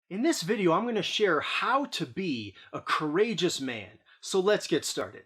In this video, I'm going to share how to be a courageous man. So let's get started.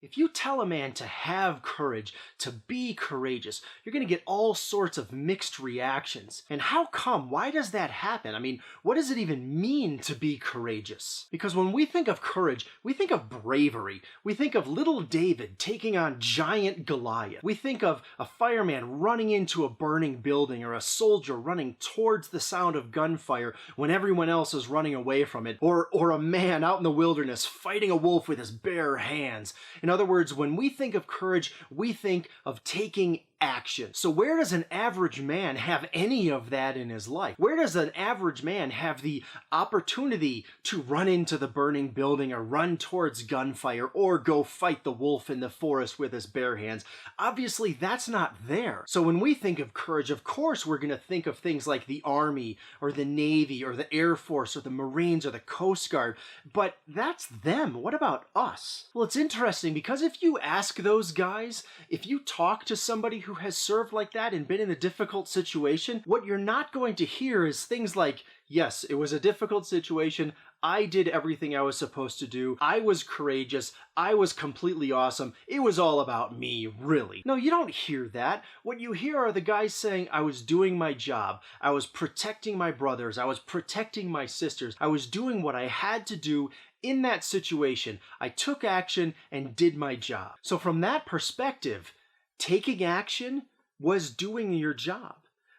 If you tell a man to have courage, to be courageous, you're going to get all sorts of mixed reactions. And how come? Why does that happen? I mean, what does it even mean to be courageous? Because when we think of courage, we think of bravery. We think of little David taking on giant Goliath. We think of a fireman running into a burning building, or a soldier running towards the sound of gunfire when everyone else is running away from it, or a man out in the wilderness fighting a wolf with his bare hands. In other words, when we think of courage, we think of taking action. So where does an average man have any of that in his life? Where does an average man have the opportunity to run into the burning building, or run towards gunfire, or go fight the wolf in the forest with his bare hands? Obviously, that's not there. So when we think of courage, of course, we're going to think of things like the Army, or the Navy, or the Air Force, or the Marines, or the Coast Guard. But that's them. What about us? Well, it's interesting because if you ask those guys, if you talk to somebody who has served like that and been in a difficult situation, what you're not going to hear is things like, yes, it was a difficult situation. I did everything I was supposed to do. I was courageous. I was completely awesome. It was all about me, really. No, you don't hear that. What you hear are the guys saying, I was doing my job. I was protecting my brothers. I was protecting my sisters. I was doing what I had to do in that situation. I took action and did my job. So from that perspective, taking action was doing your job.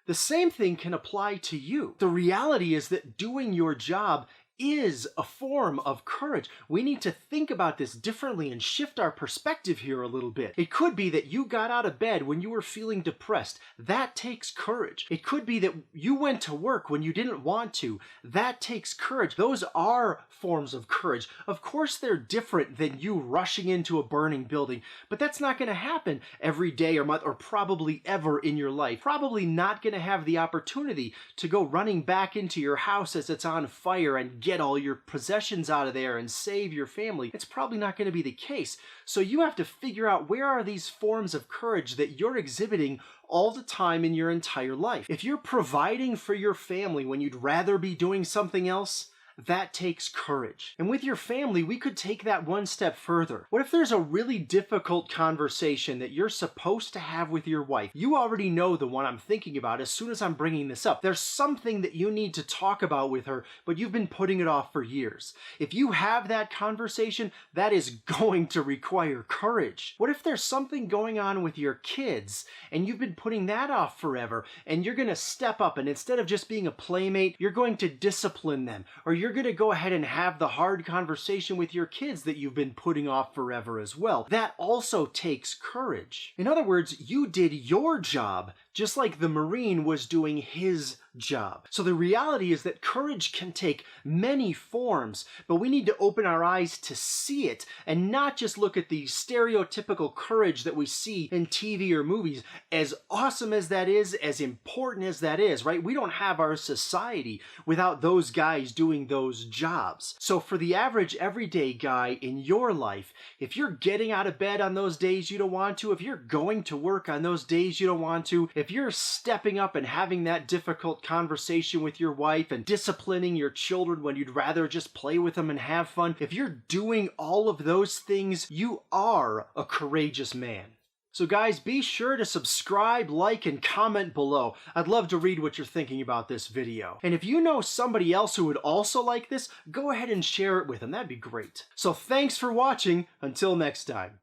The same thing can apply to you. The reality is that doing your job is a form of courage. We need to think about this differently and shift our perspective here a little bit. It could be that you got out of bed when you were feeling depressed. That takes courage. It could be that you went to work when you didn't want to. That takes courage. Those are forms of courage. Of course, they're different than you rushing into a burning building, but that's not going to happen every day or month or probably ever in your life. Probably not going to have the opportunity to go running back into your house as it's on fire and get all your possessions out of there and save your family. It's probably not going to be the case. So you have to figure out, where are these forms of courage that you're exhibiting all the time in your entire life? If you're providing for your family when you'd rather be doing something else, that takes courage. And with your family, we could take that one step further. What if there's a really difficult conversation that you're supposed to have with your wife? You already know the one I'm thinking about as soon as I'm bringing this up. There's something that you need to talk about with her, but you've been putting it off for years. If you have that conversation, that is going to require courage. What if there's something going on with your kids and you've been putting that off forever, and you're going to step up, and instead of just being a playmate, you're going to discipline them, or you're going to go ahead and have the hard conversation with your kids that you've been putting off forever as well. That also takes courage. In other words, you did your job just like the Marine was doing his job. So the reality is that courage can take many forms, but we need to open our eyes to see it and not just look at the stereotypical courage that we see in TV or movies. As awesome as that is, as important as that is, right? We don't have our society without those guys doing those jobs. So for the average everyday guy in your life, if you're getting out of bed on those days you don't want to, if you're going to work on those days you don't want to, if you're stepping up and having that difficult conversation with your wife and disciplining your children when you'd rather just play with them and have fun, if you're doing all of those things, you are a courageous man. So guys, be sure to subscribe, like, and comment below. I'd love to read what you're thinking about this video. And if you know somebody else who would also like this, go ahead and share it with them. That'd be great. So thanks for watching. Until next time.